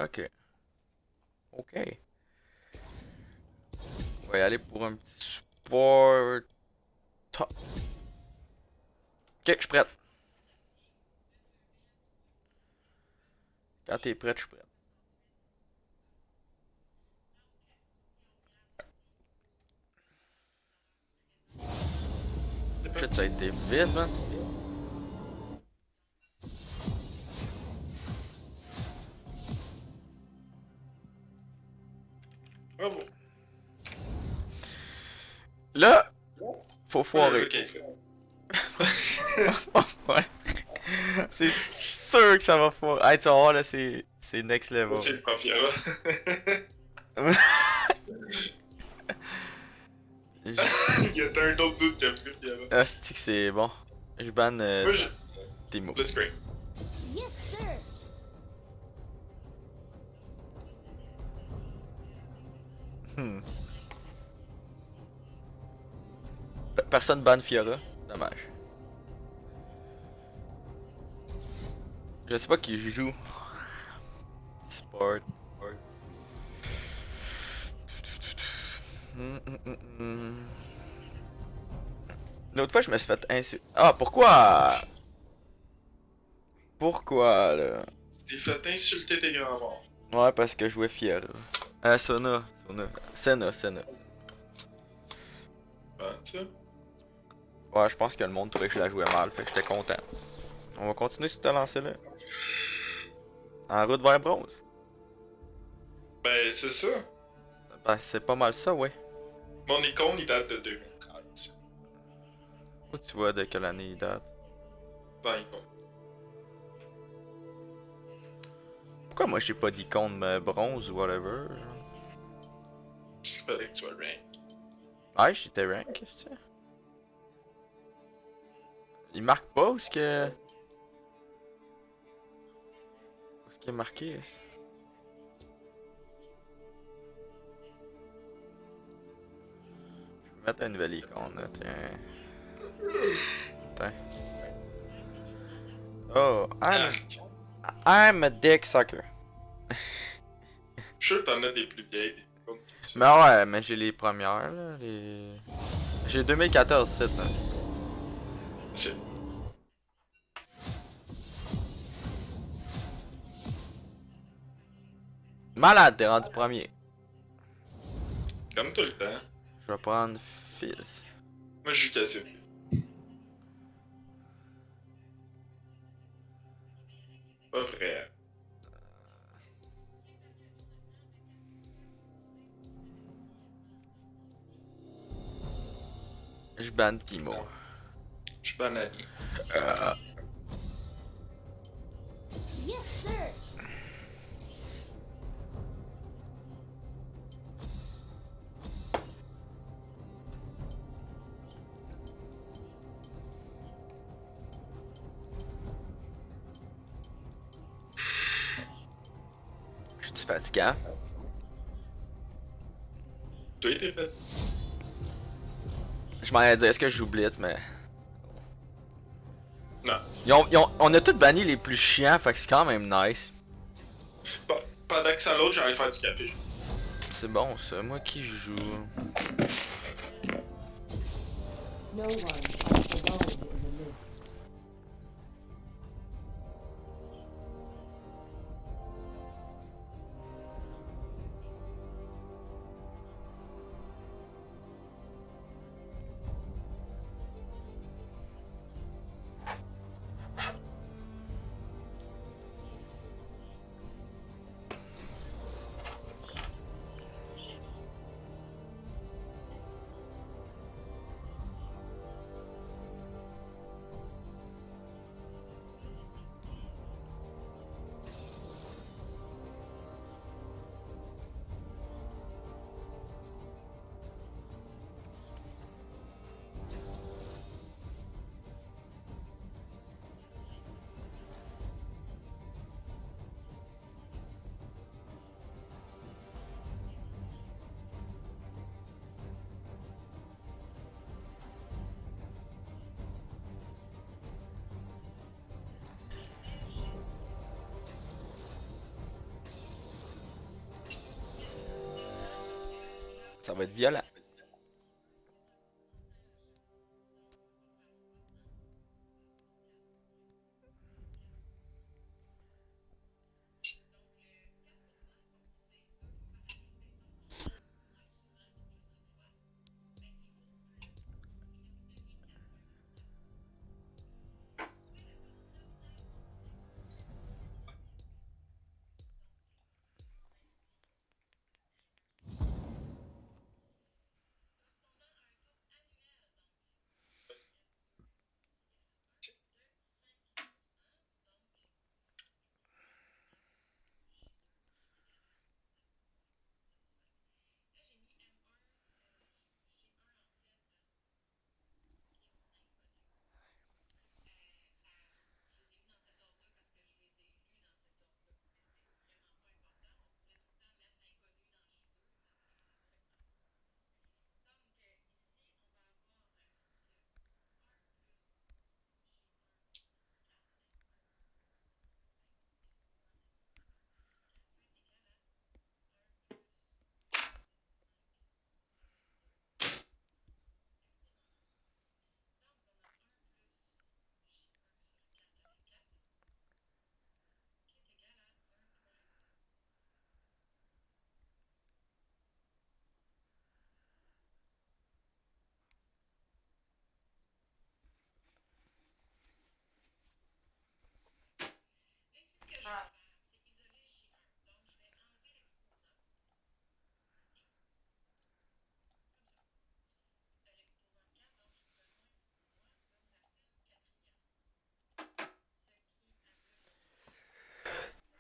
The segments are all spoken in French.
Ok. Ok. On va y aller pour un petit support. Ok, je suis prête. Quand t'es prête, je suis prête. C'est Shit, parti. ça a été vite, man. Bravo. Là, faut Moi, le jeu foirer. qui est fait. Ouais. C'est sûr que ça va foirer. Hey, tu vas voir, là, c'est next Moi, level. c'est le Papiera. Je- Il y a un autre doute qui a pris Papiera. Asti que c'est bon. Je banne Moi, je... Timo. Let's go. Yes, sir. Hmm. Personne banne Fiora. Dommage. Je sais pas qui joue. Sport. L'autre fois, je me suis fait insulter. Ah, pourquoi? Pourquoi, là? T'es fait insulter tes grands-morts. Ouais, parce que je jouais Fiora. Sona. Senna. Ben, ça. Ouais, je pense que le monde trouvait que je la jouais mal, fait que j'étais content. On va continuer sur ce lancé-là. En route vers bronze. Ben, c'est ça. Ben, c'est pas mal ça, ouais. Mon icône, il date de 2013. Où tu vois de quelle année il date? Dans l'icône. Pourquoi moi j'ai pas d'icône bronze ou whatever? Parce qu'il fallait que tu sois rank. Ouais, j'étais rank, qu'est-ce que c'est? Il marque pas où ce que. Où ce qui est marqué? Je vais mettre une nouvelle icône là, tiens. Tiens. Oh, Arc. I'm a dick sucker. Je suis sûr que t'en as des plus vieilles, des icônes que ça. Mais ouais, mais j'ai les premières là, les. J'ai 2014 c'est là. Shit. Malade, t'es rendu premier. Comme tout le temps. Je vais prendre Fizz. Moi, je joue Cassio. Pas vrai. Je banne Timo. Je suis banani. Yes, sir. Je suis fatiguant. Toi, t'es fait. Je m'en allais dire, est-ce que je joue Blitz, mais. Non. On a tous banni les plus chiants, fait que c'est quand même nice. Bon, pendant que ça l'autre, j'allais faire du café. C'est bon ça, moi qui joue. No one fights alone in the mist. Ça va être violent.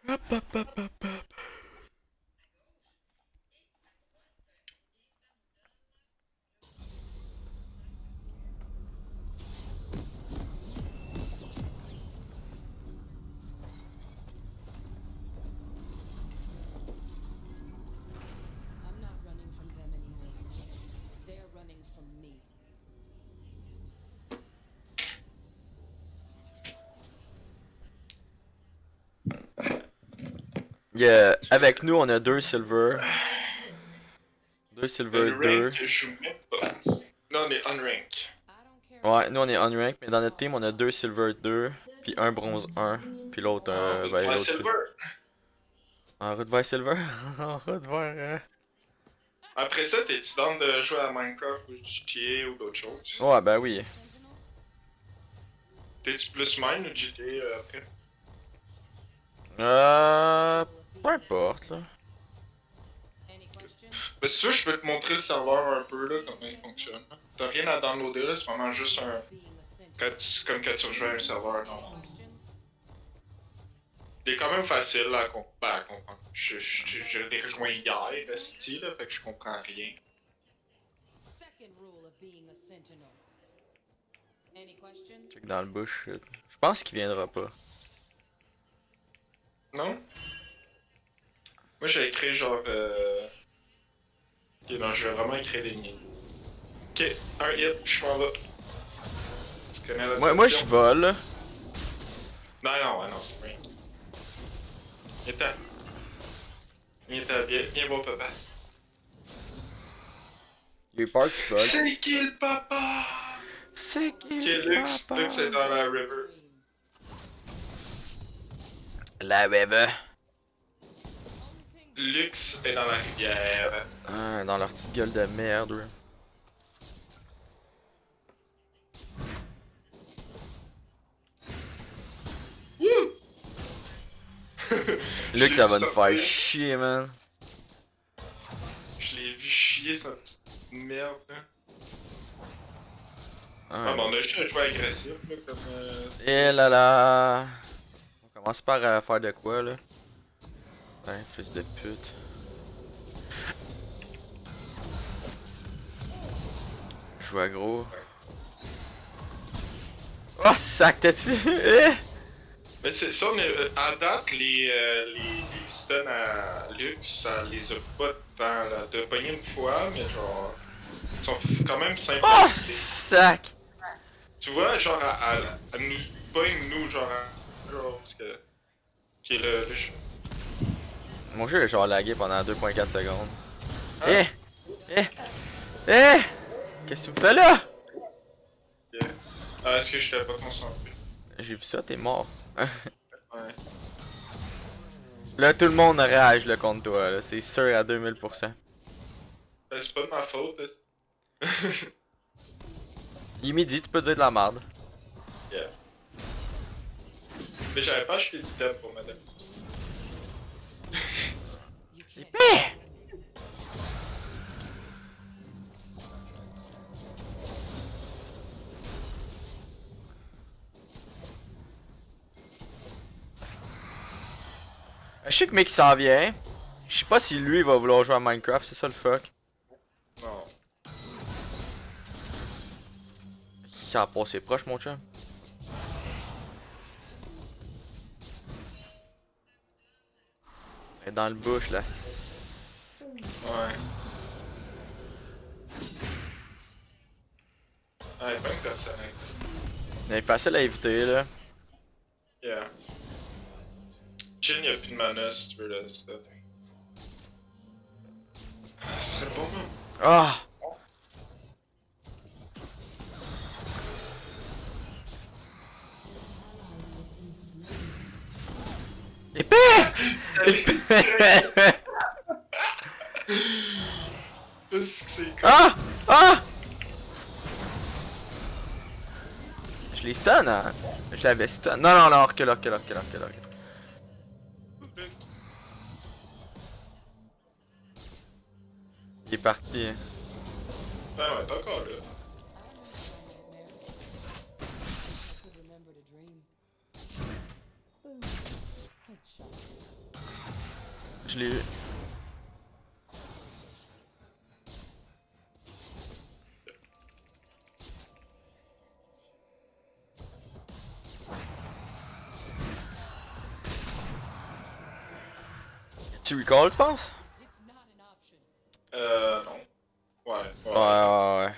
Hop, hop, hop, hop, hop. I'm not running from them anymore. They're running from me. Yeah, avec nous, on a 2 silver. 2 Dans silver, le 2. rank, je joue même pas. Non, on est unrank. I don't care. Ouais, nous on est unranked, mais dans notre team, on a 2 silver 2, puis un bronze 1, puis l'autre, ben Ah, l'autre Silver. en route vers silver. En route vers. Après ça, t'es-tu dans de jouer à Minecraft ou GTA ou d'autres choses? Ouais, ben oui. Sentinel? T'es-tu plus Mine ou GTA après? Peu importe, là. Any questions? Ben, si tu veux, je peux te montrer le serveur un peu, là, comment il fonctionne. T'as rien à downloader, là, c'est vraiment juste un... Being a sentinel. Comme quand tu rejoins un serveur, non. Questions? C'est quand même facile à comprendre. Je l'ai rejoint hier, le style, là, fait que je comprends rien. Second rule of being a sentinel. Any questions? Check dans le bush. Je pense qu'il viendra pas. Non? Moi, j'ai écrit genre... Ok, non, je vais vraiment écrire des lignes. Ok, un hit, je m'en vais. Tu connais la Moi je position? vole. Non, non, ouais, non, c'est rien. Viens-t'en. Viens-t'en, viens voir papa. Il est peur que je vole. C'est qui le papa? C'est qui Ok, le Lux, papa? Lux est dans la river. La river. Lux est dans la rivière. Ah, dans leur petite gueule de merde, ouais. Luc, ça va nous faire chier, man. Je l'ai vu chier sa petite merde, là. Ah, bon, on a juste un joueur agressif, là, comme... Et là là. On commence par faire de quoi, là? Hein, fils de pute. Je joue à gros. Oh, sac, t'as-tu? Mais c'est ça, on est, à date, les stuns à Lux, ça les a pas tant, là. T'as pogné une fois, mais genre... Ils sont quand même simples. Oh, sac! Tu vois, genre, à nous, pas nous, genre, genre, parce que... Qui est le Mon jeu est genre lagué pendant 2.4 secondes. Hein? Eh! Eh! Eh! Qu'est-ce que tu me fais là? Yeah. Ah, est-ce que je t'avais pas concentré? J'ai vu ça, t'es mort. Ouais. Là, tout le monde rage là, contre toi, là. C'est sûr à 2000%. Ben, c'est pas de ma faute. Hein. Il est midi, tu peux dire de la merde. Yeah. Mais j'avais pas acheté d'item pour madame. You can't. Eh! Je sais que mec s'en vient. Je sais pas si lui va vouloir jouer à Minecraft, c'est ça le fuck. Non. Ça a passé proche mon chum. Elle est dans le bush là. Ouais. Ah, il y a pas une personne. Elle est facile à éviter là. Yeah. Chin, y'a plus de mana si tu veux là. Ça. Ce serait bon, man. Ah! Épée! Épée! Qu'est-ce que c'est con? Ah! Ah! Je l'ai stun, hein? Je l'avais stun. Non, non, non, recule, recule, recule, recule, recule. Il est parti. Ah ouais, t'es encore là. I remember nightmares. I could remember to dream. Boom. Headshot. Je l'ai eu. Tu recall, tu penses? It's not an option. Non. Ouais, ouais. Ouais.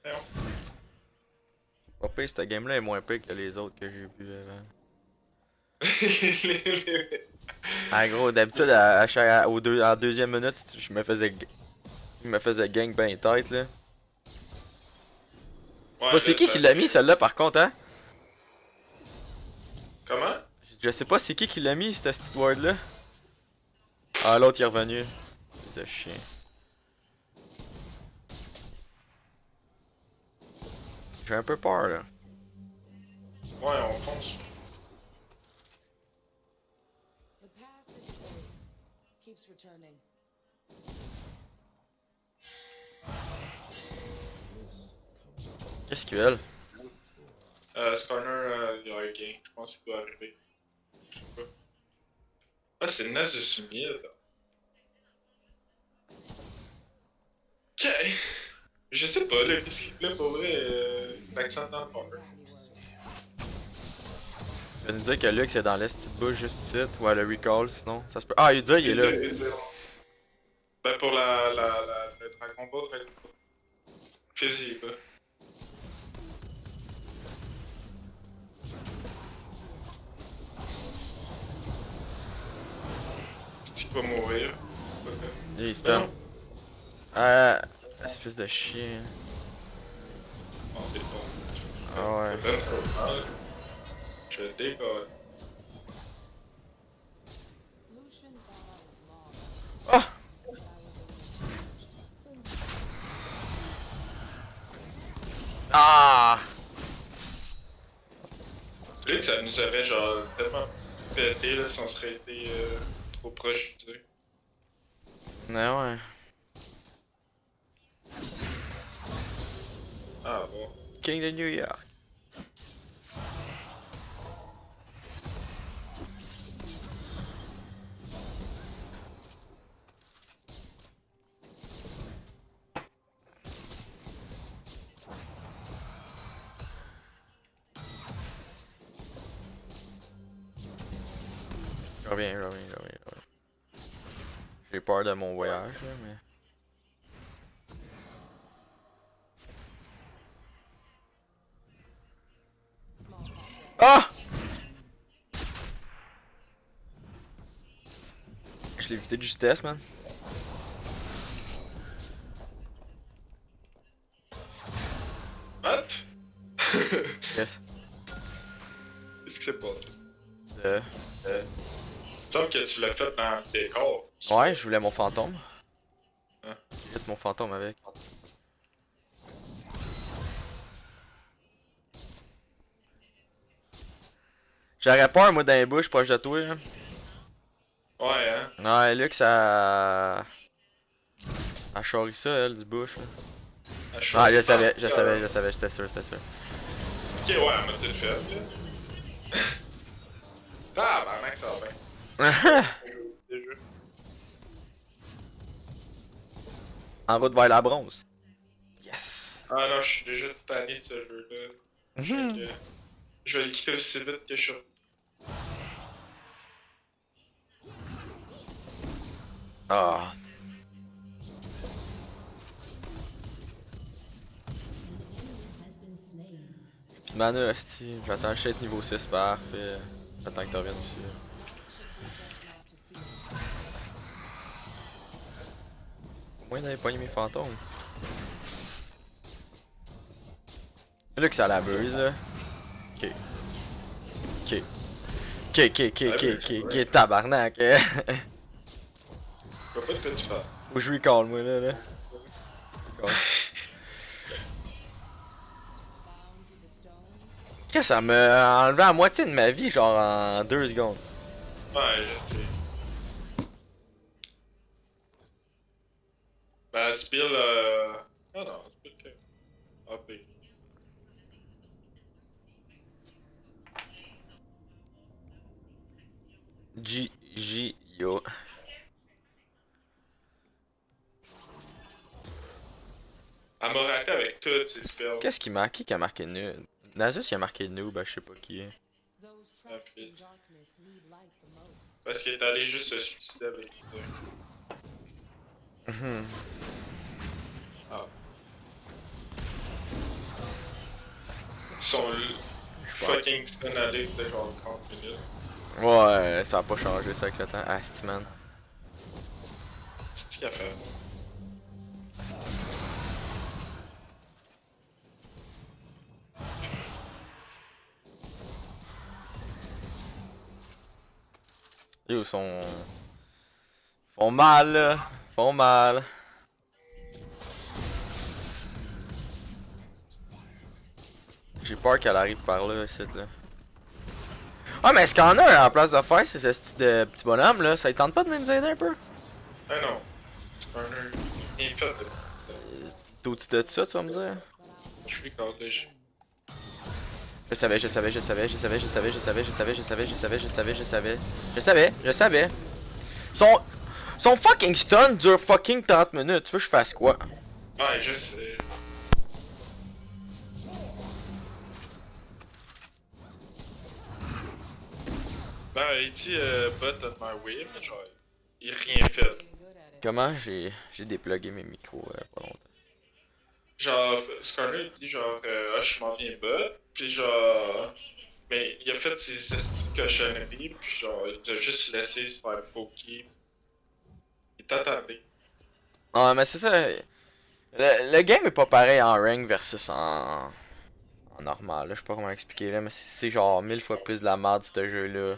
Voyons. Pas pire, cette game-là est moins pire que les autres que j'ai vu avant. Ah gros, d'habitude, en deuxième minute, je me faisais gang ben tête là. Je sais pas c'est qui l'a mis celle-là par contre, hein? Comment? Je sais pas c'est qui l'a mis cette petite word là. Ah l'autre il est revenu. C'est de chien. J'ai un peu peur là. Ouais, on fonce. The past is fate. Keeps returning. Qu'est-ce qu'il veut? Scanner, il y a un gain. Je pense qu'il doit arriver. Je sais pas. Ah, c'est naze de soumis là. Ok. Je sais pas, là, qu'est-ce qu'il pour vrai, l'accent dans le power. Tu vas nous dire que Lux est dans l'est petite bouche juste ici, ou à le recall sinon. Ça se peut. Ah il dit il est là. Ben pour le Dragon Ball, Fizzy, quoi. Tu vas mourir. Il est stun. Ah, ce fils de chien. Oh, t'es bon. Ah ouais. T'as trop mal. Je décolle. Lucian thought I was lost. Ah! But I was only changed. Ah! Lui, ça nous aurait genre tellement pété là si on serait été trop proche, tu sais. Ouais. Ah bon. King de New York. Je reviens. J'ai peur de mon voyage là, mais. Small talk doesn't Ah! Je l'ai évité de justesse, man. What? Yes. Qu'est-ce qui s'est passé? Euh... Il me semble que tu l'as fait dans le décor. Ouais, je voulais mon fantôme. Hein? J'hésite mon fantôme avec. J'aurais peur, moi, dans les bouches proche de toi, là. Ouais, hein? Ouais, Lux a charri ça, elle, du bush. Là. À Ah, chaud. je savais, j'étais sûr, j'étais sûr. Ok, ouais, elle m'a tout fait, là. Ah, bah, mec, ça va bien. Déjà. En route vers la bronze. Yes! Ah non, je suis déjà tanné de ce jeu-là. Fait que je vais le quitter aussi vite que je suis. Ah. Pis de mana, hostie. J'attends le shit niveau 6 parfait. J'attends que t'en viennes aussi. Au moins d'aller pogner mes fantômes. Là que ça la buzz là. Ok. Ok. Ok, tabarnak. Je sais pas ce que tu fais. Faut que je recall moi là. Recall. Bound to the stones. Qu'est-ce que ça m'a enlevé la moitié de ma vie genre en 2 secondes. Ouais, je sais. Ben, Spill, ah non, Spill que. AP. Yo. Elle m'a raté avec toutes ses spells. Qu'est-ce qui marque? Qui a marqué noob? Nasus il a marqué noob, ben je sais pas qui. Those trapped in darkness need light the most. Parce qu'il est allé juste se suicider avec ça. Ah. Ils sont fucking stun addict de genre 30 minutes. Ouais, ça a pas changé ça avec le temps. Asti man. C'est ce qu'il a fait. Yo, sont. Font mal là. Font mal. J'ai peur qu'elle arrive par là, cette là. Ah, mais est-ce qu'il y en a en place de faire ces style de petits bonhommes là? Ça ne tente pas de nous aider un peu? Ah non. C'est un bien fait de. T'es au-dessus de ça, tu vas me dire? Je suis college. Je savais. Son fucking stun dure fucking 30 minutes. Tu veux que je fasse quoi? Ouais, je sais. Ben, il dit bot on my way, mais genre, il a rien fait. Getting good at it. Comment j'ai déplugué mes micros pas longtemps. Genre, Skarner dit genre, ah, je m'en viens bot, puis genre, mais il a fait ses estis de cochonneries, puis genre, il a juste laissé se faire poker. Il t'a attardé. Ah, mais c'est ça. Le game est pas pareil en rank versus en normal. Là. Je sais pas comment expliquer là, mais c'est genre 1000 fois plus de la merde ce jeu là.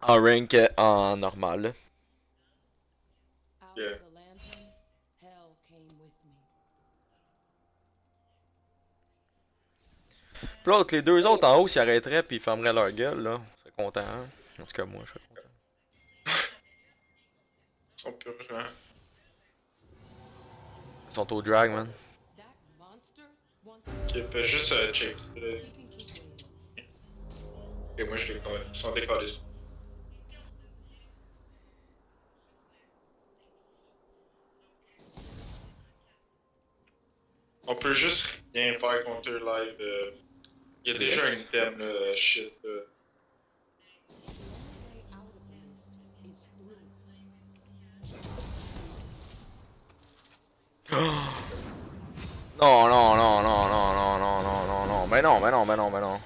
En rank en normal. Là. Out Yeah. of the lantern, hell came with me. Puis l'autre, les deux autres en haut s'y arrêteraient puis ils fermeraient leur gueule là. On serait content. Hein? En tout cas, moi je serais content. Ils sont purs gens. Ils sont au drag, man. That monster wants Qui fait juste check. we can keep waiting. Et moi je les connais. Ils sont décollés. On peut juste rien faire contre eux live. Il y a déjà Yes. un thème là, shit. The way out of the mist is through. Non, non, non, non, non, non, non, non, non, non. Ben non, ben non, ben non, ben non.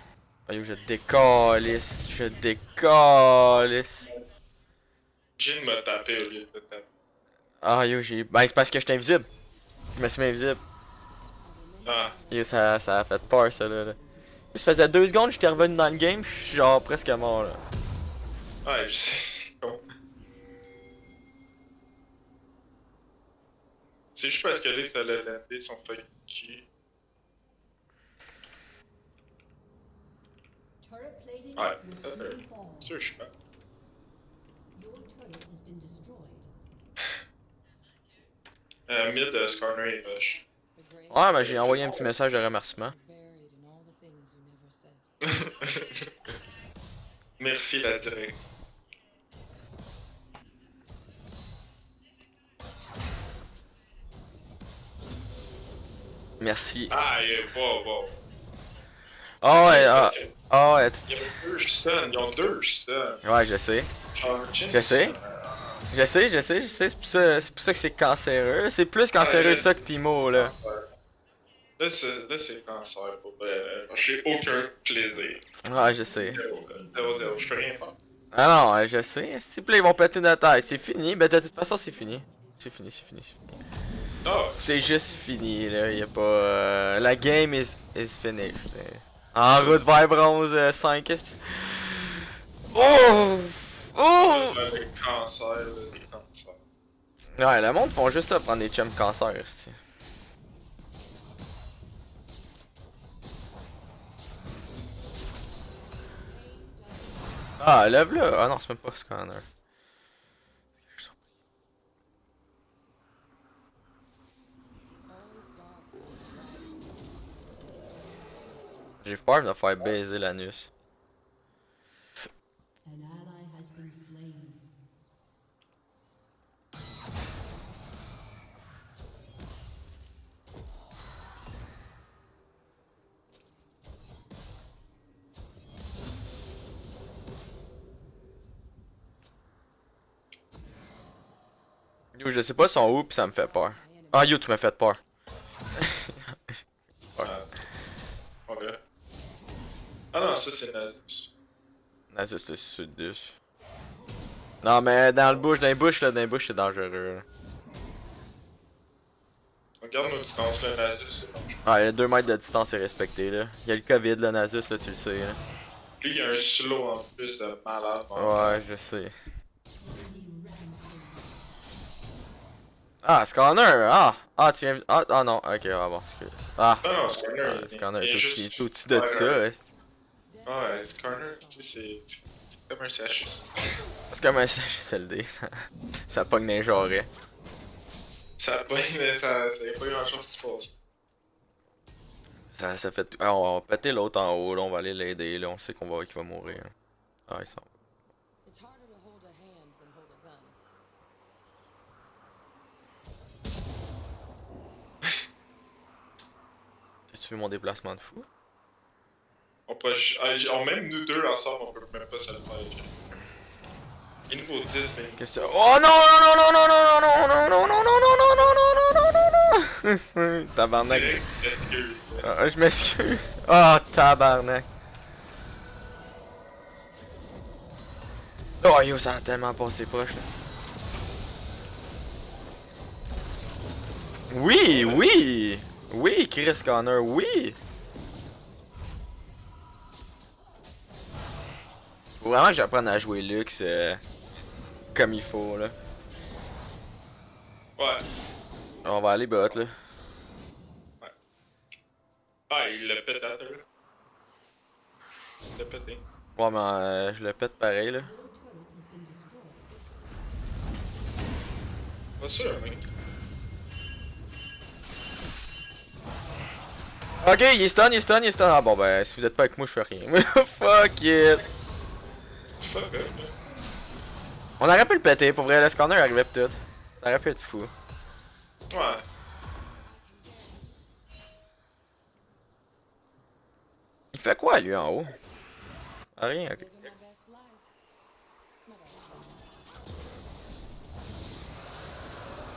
Ah, yo, je décalisse, je décalisse. J'ai de me taper au lieu de te taper. Ah yo, j'ai... Ben c'est parce que j'étais invisible. Je me suis mis invisible. Ah, Yo, ça a fait peur, ça là. Ça faisait 2 secondes, j'étais revenu dans le game, je suis genre presque mort là. ouais, je sais. Con. C'est juste parce que là, ça allait lander son fucking cul. Turret plating Ouais, will ça soon fait. fall. Sûr, je suis pas. Your turret has been destroyed. Mid Skarner et Rush. The grave Ouais, ben j'ai envoyé un petit message de remerciement. buried in all the things you never said. Merci la directe. Merci. Ah, wow. Ah ouais, ah ouais, Ils ont deux stuns, ils ont deux stuns. ouais, je sais. Genre, Je sais. Je sais, c'est pour ça que c'est cancéreux. C'est plus cancéreux ça que Timo là. Là, c'est cancer, pour vrai. J'ai aucun plaisir. Ouais, je sais. 0-0, je fais rien faire. Ah non, je sais. S'il plaît, ils vont péter notre taille. C'est fini. Ben de toute façon, c'est fini. C'est fini. Ah, C'est juste fini là. Y a pas. La game is finished. En route vers bronze 5. Oh! Oh! le cancer, là, des cancers. Ouais, le monde font juste ça, prendre des chums cancer ici. Ah, lève là! Ah non, c'est même pas scanner. J'ai peur de me faire baiser l'anus. An ally has been slain. Yo, je sais pas son où pis ça me fait peur. Ah yo, tu m'as fait peur. Ok. Ah non, ça c'est Nasus. Nasus le sud-10. Non mais dans le bush, dans les bush c'est dangereux. Là. Regarde nos distances, là, Nasus, c'est bon. Ouais, 2 mètres de distance est respecté là. Il y a le Covid là, Nasus là, tu le sais là. Lui, il y a un slow en plus de malade. Ouais, je sais. Ah, scanner! Ah, tu viens. Ah non, ok, ah bon, excuse. Ah, Non, Skarner, scanner il est est juste au-dessus de ça. est-ce- Ouais, Skarner, tu sais, c'est comme un CHS. C'est comme un CHSLD, ça pogne les jarrets. Ça a pas, mais ça y a pas eu grand chose qui se passe. Ça fait. Ah, on va péter l'autre en haut, là, on va aller l'aider, là, on sait qu'il va mourir. Là. Ah, ils sont. It's harder to hold a hand than hold a gun. As-tu vu mon déplacement de fou? On peut, même nous deux ensemble, on peut même pas se le faire. Il nous faut 10, mais. Qu'est-ce que. Oh non, non, non, non, non, non, non, non, non, non, non, non, non, non, non, non, non, non, tabarnak. Excuse. Ah, je m'excuse. Oh, tabarnak. Oh yo, ça a tellement passé proche là. Oui, oui! Oui, Chris Connor, oui! Faut vraiment que j'apprenne à jouer Lux comme il faut là. Ouais. On va aller bot là. Ah, il l'a pété à deux. Il l'a pété. Ouais, mais je le pète pareil là. Pas sûr, mec. Ok, il est stun. Ah bon, ben, si vous êtes pas avec moi, je fais rien. Fuck it! Fuck up. On aurait pu le péter, pour vrai, le scanner arrivait pis tout. Ça aurait pu être fou. Ouais. Il fait quoi lui en haut? Ah, rien, ok. Living my best life. My bad.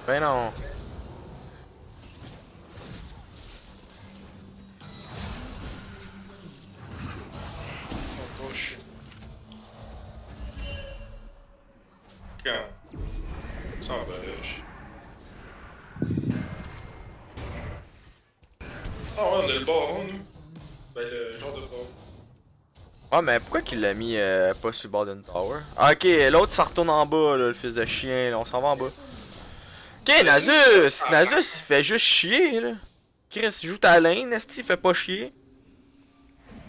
Ben non. Ah ouais, on a le baron, nous. Ben, le genre de baron. Ah, mais pourquoi qu'il l'a mis pas sur le bord d'une tower? Ah, ok, l'autre ça retourne en bas, là, le fils de chien, là, on s'en va en bas. Ok, Nasus! Nasus, il fait juste chier, là. Chris, il joue ta lane, esti, il fait pas chier.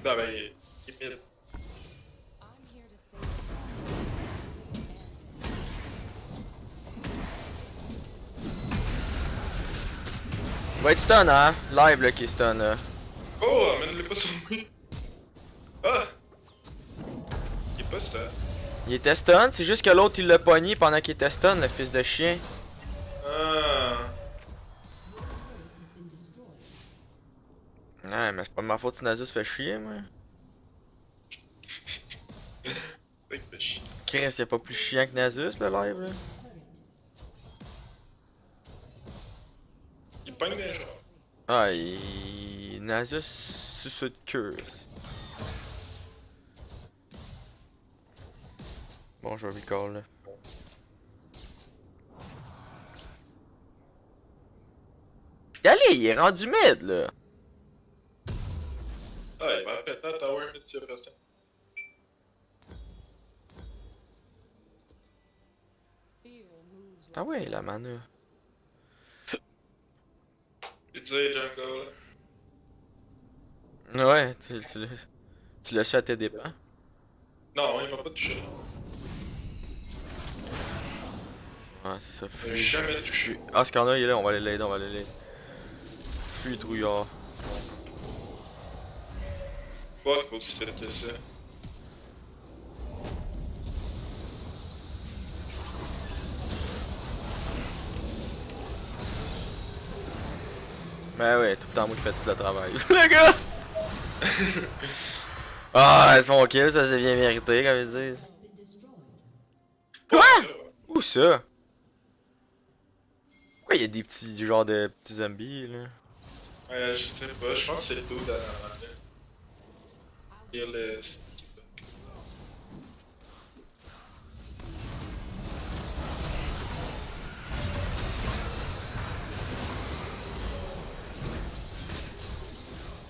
Non, ben, il est mid. I'm here to save Il va être stun, hein? Live, là, qui est stun, là. Oh, amène-le pas sur moi. Ah! Il est pas ça. Il était stun, c'est juste que l'autre, il l'a pogné pendant qu'il était stun, le fils de chien. Ah! Ouais, mais c'est pas de ma faute si Nasus fait chier, moi. C'est que chier. Chris, y'a pas plus chiant que Nasus, le live, là. Il pogne des gens. Ah, Nasus, c'est ça de queue. Bon, je vais recall, là. Allez, il est rendu mid, là. Ah, il va péter la tower mid s'il y a personne. fear moves Ah ouais, la mana. Il disait jungle. Ouais, tu l'as su à tes dépens. Non, il m'a pas touché. Ouais, c'est ça, Il m'a fuis. jamais touché. Ah, ce qu'on a, il est là, on va aller l'aider, on va aller l'aider. Fuis, trouillard. Fuck, aussi fait que ça. Ben ouais, tout le temps moi qui fais tout le travail. Le gars! Ah, son kill, ça c'est bien mérité, comme ils disent. Quoi? Où ça? Pourquoi il y a des petits, genre de petits zombies, là? Ouais, je sais pas, je pense que c'est le dos dans et le...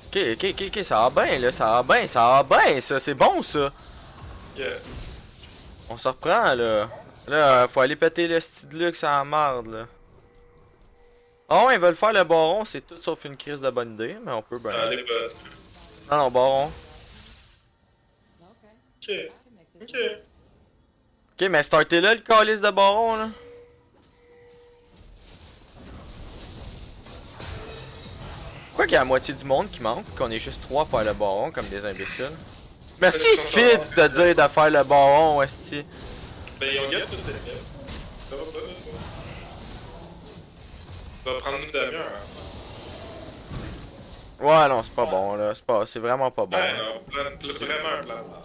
Ok, ça va bien, là, ça va bien, ça, c'est bon, ça. Yeah. On se reprend, là. Là, faut aller péter le style de luxe à la marde, là. Ah ouais, ils veulent faire le baron, c'est tout sauf une crise de bonne idée, mais on peut ben. Allez, bah. Non, non, baron. Okay, Ok. I can make this Ok. work. Ok, mais startez là le calice de baron, là. Pourquoi qu'il y a la moitié du monde qui manque, qu'on est juste 3 à faire le baron comme des imbéciles? Merci Fitz de dire de faire le baron, esti. Ben, ils ont gagné toute l'équipe. Ça va pas, ça va prendre une demi-heure. Hein. Ouais, non, c'est pas bon, là. C'est vraiment pas bon. Ouais, non, vraiment un plan.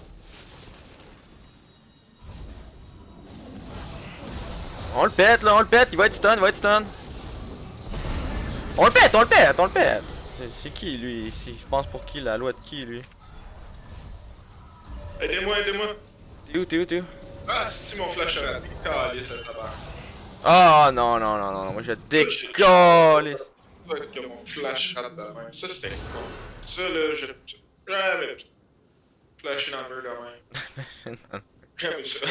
On le pète, là, on le pète, il va être stun, il va être stun. On le pète, on le pète, on le pète. C'est qui, lui? Je pense pour qui, la loi de qui, lui? Aidez-moi, aidez-moi. T'es où? Ah, c'est mon flash à la décalé, cette tabac. Ah, non, moi je décolle. Fuck, que mon flash rate de même. Ça, c'était con. Ça, là, jamais flashé dans le mur de même. Jamais ça.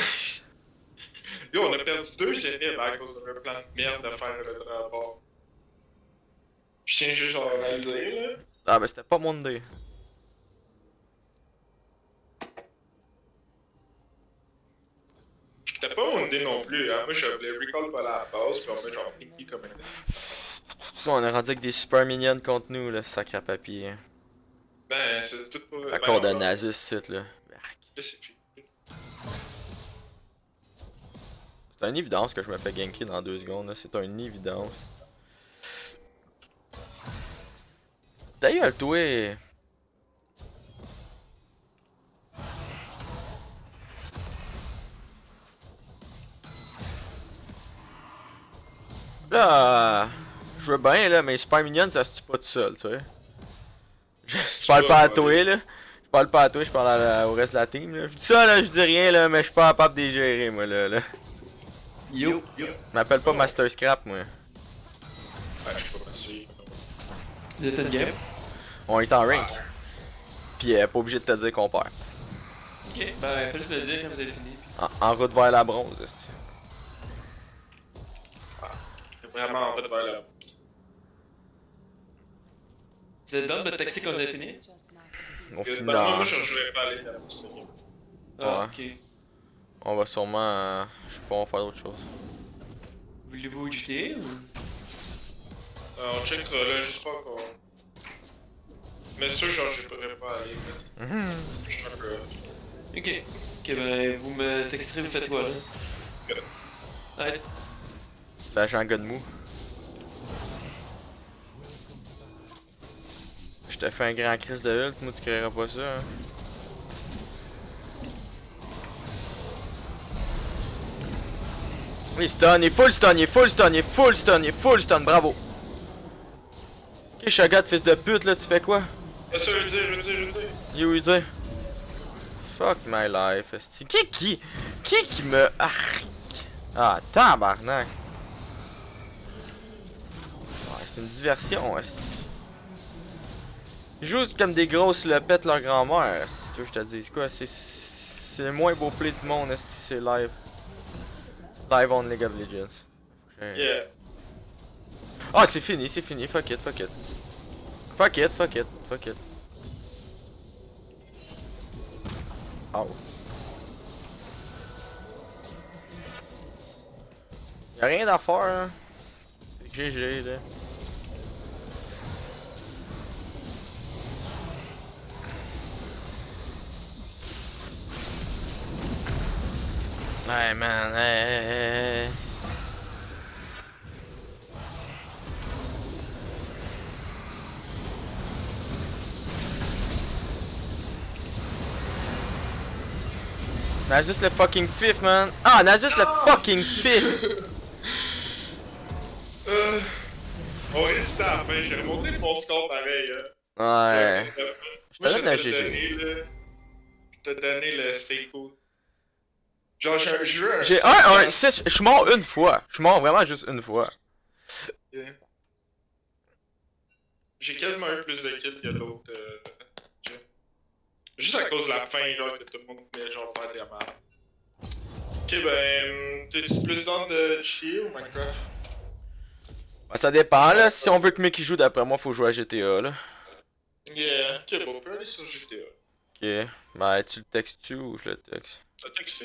Yo, on a perdu 2 énigmes à cause de leur plan de merde de faire le rapport. Je tiens juste à le dire, là. Ah, ben c'était pas mon dé. C'était pas mon idée non plus, hein. Moi, je voulais recall pas la base, puis on met genre Pinky comme un. On est rendu avec des super mignonnes contre nous, là, sacré à papier. Ben, c'est tout pas. À cause de Nasus, c'est là. Là, c'est plus. C'est une évidence que je me fais ganker dans 2 secondes, là. C'est une évidence. D'ailleurs, toi. Là, je veux bien, là, mais Super Minion, ça se tue pas tout seul, tu sais. Je parle pas à toi, là. Je parle pas à toi, je parle au reste de la team, là. Je dis ça, là, je dis rien, là, mais je suis pas capable de les gérer, moi, là. Yo. M'appelle pas Master Scrap, moi. Ouais, je suis pas passé. Vous êtes une game? On est en rank. Pis pas obligé de te dire qu'on perd. Ok, ben, faut juste me le dire quand vous avez fini. En route vers la bronze, esti. C'est vraiment en fait vers là. Vous êtes dans de me texter quand vous avez fini? Just not On Ben, finit moi, dans... moi, je rejouerais pas à l'état pour ce game. Ah, Ouais. ok. On va sûrement... je sais pas, on va faire d'autres choses. Voulez-vous GTA ou? On checkera là, juste pas encore. Mais ça, genre, je pourrais pas aller. Mhm. Je suis un peu. Ok. Ok, ben, vous me texterez, vous faites quoi là? Ok. Arrête. Ben j'ai un gun mou. Je te fais un grand crise de ult, moi tu créeras pas ça. Hein. Il stun, il est full stun, il est full stun, il est full stun, il est full stun, bravo. Ok, Shagat, fils de pute, là, tu fais quoi? Ah, ça veut dire. You dire? Fuck my life, esti. Qui me... Ah, tabarnak. Ouais, c'est une diversion, esti. Ils jouent comme des grosses lepettes leur grand-mère, esti. Tu veux que je te dise quoi? C'est le moins beau play du monde, esti, c'est live. Live on League of Legends. Yeah. Ah, c'est fini, fuck it. Fuck it. Oh. Y'a rien à faire, hein. C'est GG, là. Hey man, hey. Nasus le fucking fifth, man. Ah, Nasus le fucking fifth. On reste à la fin, j'ai remonté mon score pareil. Ouais. Je te Moi, donne la je GG. t'ai donné le stay cool. Genre, j'ai eu un. J'ai 1-1-6. Je suis mort une fois. Je suis mort vraiment juste une fois. J'ai quasiment eu plus de kills que l'autre. Juste à cause de la fin, genre, que tout le monde met genre faire des maps. Ok, ben. T'es-tu plus dans de chier ou Minecraft? Bah, ça dépend, là. Si on veut que Mickey joue, d'après moi, faut jouer à GTA, là. Yeah, ok, bon, on peut aller sur GTA. Ok. Bah, tu le textes-tu ou je le texte? Ça texte.